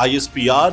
ISPR,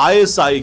ISI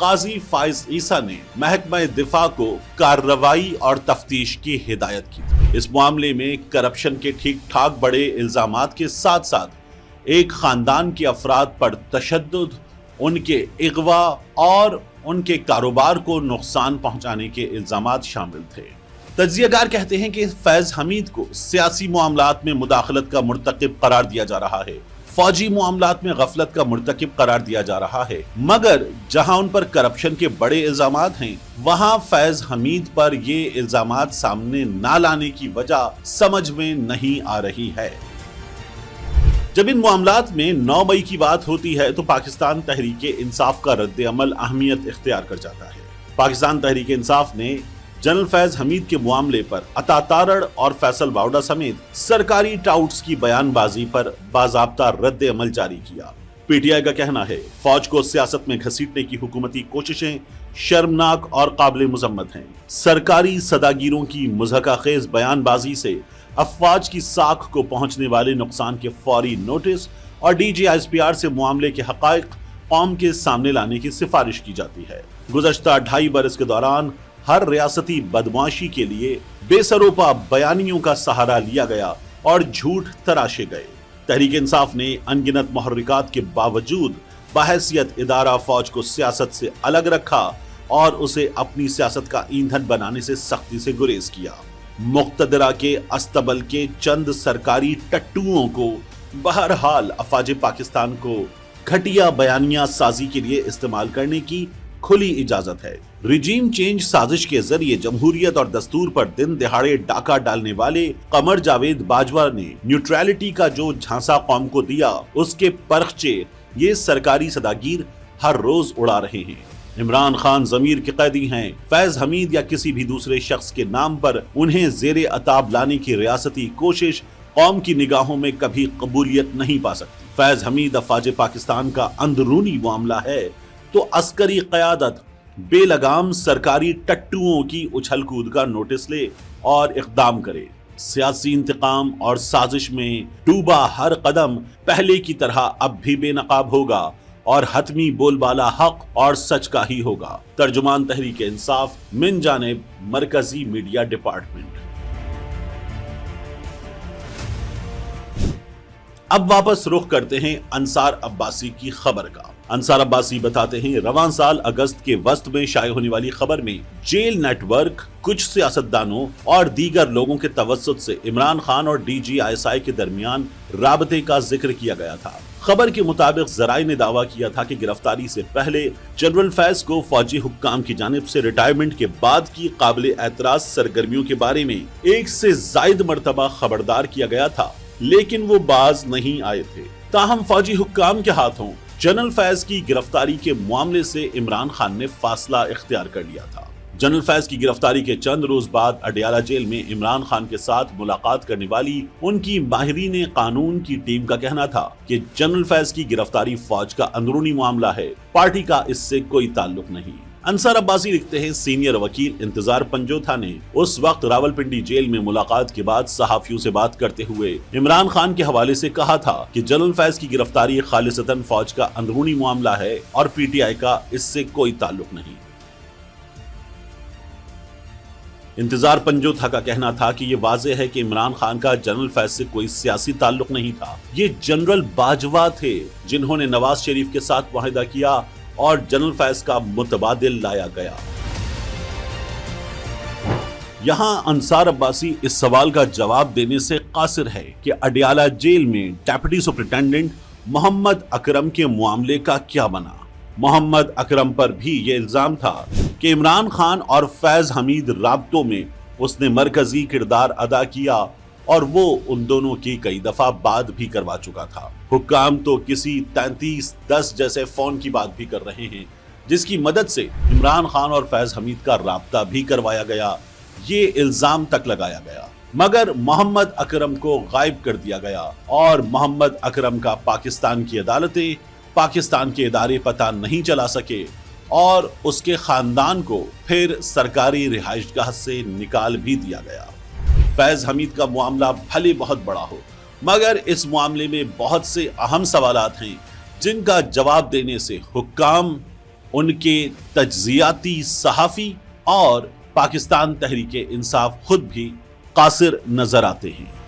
قاضی فائز عیسیٰ نے محکمہ دفاع کو کارروائی اور تفتیش کی ہدایت کی تھی۔ اس معاملے میں کرپشن کے ٹھیک ٹھاک بڑے الزامات کے ساتھ ساتھ ایک خاندان کے افراد پر تشدد، ان کے اغوا اور ان کے کاروبار کو نقصان پہنچانے کے الزامات شامل تھے۔ تجزیہ کار کہتے ہیں کہ فیض حمید کو سیاسی معاملات میں مداخلت کا مرتکب قرار دیا جا رہا ہے، فوجی معاملات میں غفلت کا مرتکب قرار دیا جا رہا ہے، مگر جہاں ان پر کرپشن کے بڑے الزامات ہیں وہاں فیض حمید پر یہ الزامات سامنے نہ لانے کی وجہ سمجھ میں نہیں آ رہی ہے۔ جب ان معاملات میں 9 مئی کی بات ہوتی ہے تو پاکستان تحریک انصاف کا رد عمل اہمیت اختیار کر جاتا ہے۔ پاکستان تحریک انصاف نے جنرل فیض حمید کے معاملے پر عطا تارڑ اور فیصل باوڑا سمیت سرکاری ٹاؤٹس کی بیان بازی پر باضابطہ رد عمل جاری کیا۔ پی ٹی آئی کا کہنا ہے فوج کو سیاست میں گھسیٹنے کی حکومتی کوششیں شرمناک اور قابل مذمت ہیں۔ سرکاری صداگیروں کی مضحکہ خیز بیان بازی سے افواج کی ساکھ کو پہنچنے والے نقصان کے فوری نوٹس اور D G S P R سے معاملے کے حقائق قوم کے سامنے لانے کی سفارش کی جاتی ہے۔ گزشتہ 2.5 برس کے دوران ہر ریاستی بدمعاشی کے لیے بے سروپا بیانیوں کا سہارا لیا گیا اور جھوٹ تراشے گئے۔ تحریک انصاف نے انگنت محرکات کے باوجود بحیثیت ادارہ فوج کو سیاست سے الگ رکھا اور اسے اپنی سیاست کا ایندھن بنانے سے سختی سے گریز کیا۔ مقتدرہ کے استبل کے چند سرکاری ٹٹوؤں کو بہرحال افواج پاکستان کو گھٹیا بیانیہ سازی کے لیے استعمال کرنے کی کھلی اجازت ہے۔ رجیم چینج سازش کے ذریعے جمہوریت اور دستور پر دن دہاڑے ڈاکہ ڈالنے والے قمر جاوید باجوہ نے نیوٹرالٹی کا جو جھانسا قوم کو دیا اس کے پرخچے یہ سرکاری صداگیر ہر روز اڑا رہے ہیں۔ عمران خان ضمیر کے قیدی ہیں۔ فیض حمید یا کسی بھی دوسرے شخص کے نام پر انہیں زیر عتاب لانے کی ریاستی کوشش قوم کی نگاہوں میں کبھی قبولیت نہیں پا سکتی۔ فیض حمید افواج پاکستان کا اندرونی معاملہ ہے تو عسکری قیادت بے لگام سرکاری ٹٹوؤں کی اچھل کود کا نوٹس لے اور اقدام کرے۔ سیاسی انتقام اور سازش میں ڈوبا ہر قدم پہلے کی طرح اب بھی بے نقاب ہوگا اور حتمی بول بالا حق اور سچ کا ہی ہوگا۔ ترجمان تحریک انصاف من جانب مرکزی میڈیا ڈپارٹمنٹ۔ اب واپس رخ کرتے ہیں انصار عباسی کی خبر کا۔ انصار عباسی بتاتے ہیں رواں سال اگست کے وسط میں شائع ہونے والی خبر میں جیل نیٹ ورک، کچھ سیاستدانوں اور دیگر لوگوں کے توسط سے عمران خان اور D G I S I کے درمیان رابطے کا ذکر کیا گیا تھا۔ خبر کے مطابق ذرائع نے دعویٰ کیا تھا کہ گرفتاری سے پہلے جنرل فیض کو فوجی حکام کی جانب سے ریٹائرمنٹ کے بعد کی قابل اعتراض سرگرمیوں کے بارے میں 1 سے زائد مرتبہ خبردار کیا گیا تھا، لیکن وہ باز نہیں آئے تھے۔ تاہم فوجی حکام کے ہاتھوں جنرل فیض کی گرفتاری کے معاملے سے عمران خان نے فاصلہ اختیار کر لیا تھا۔ جنرل فیض کی گرفتاری کے چند روز بعد اڈیالہ جیل میں عمران خان کے ساتھ ملاقات کرنے والی ان کی ماہرین قانون کی ٹیم کا کہنا تھا کہ جنرل فیض کی گرفتاری فوج کا اندرونی معاملہ ہے، پارٹی کا اس سے کوئی تعلق نہیں۔ انصار عباسی لکھتے ہیں سینئر وکیل انتظار پنجوتھا نے اس وقت راولپنڈی جیل میں ملاقات کے بعد صحافیوں سے بات کرتے ہوئے عمران خان کے حوالے سے کہا تھا کہ جنرل فیض کی گرفتاری خالصتاً فوج کا اندرونی معاملہ ہے اور پی ٹی آئی کا اس سے کوئی تعلق نہیں۔ انتظار پنجوتھا کا کہنا تھا کہ یہ واضح ہے کہ عمران خان کا جنرل فیض سے کوئی سیاسی تعلق نہیں تھا، یہ جنرل باجوہ تھے جنہوں نے نواز شریف کے ساتھ معاہدہ کیا اور جنرل فیض کا متبادل لایا گیا۔ یہاں انصار عباسی اس سوال کا جواب دینے سے قاصر ہے کہ اڈیالہ جیل میں ڈیپٹی سپرنٹینڈنٹ محمد اکرم کے معاملے کا کیا بنا۔ محمد اکرم پر بھی یہ الزام تھا کہ عمران خان اور فیض حمید رابطوں میں اس نے مرکزی کردار ادا کیا اور وہ ان دونوں کی کئی دفعہ بات بھی کروا چکا تھا۔ حکام تو کسی 3310 جیسے فون کی بات بھی کر رہے ہیں جس کی مدد سے عمران خان اور فیض حمید کا رابطہ بھی کروایا گیا، یہ الزام تک لگایا گیا، مگر محمد اکرم کو غائب کر دیا گیا اور محمد اکرم کا پاکستان کی عدالتیں، پاکستان کے ادارے پتہ نہیں چلا سکے اور اس کے خاندان کو پھر سرکاری رہائش گاہ سے نکال بھی دیا گیا۔ فیض حمید کا معاملہ بھلے بہت بڑا ہو مگر اس معاملے میں بہت سے اہم سوالات ہیں جن کا جواب دینے سے حکام ان کے تجزیاتی صحافی اور پاکستان تحریک انصاف خود بھی قاصر نظر آتے ہیں۔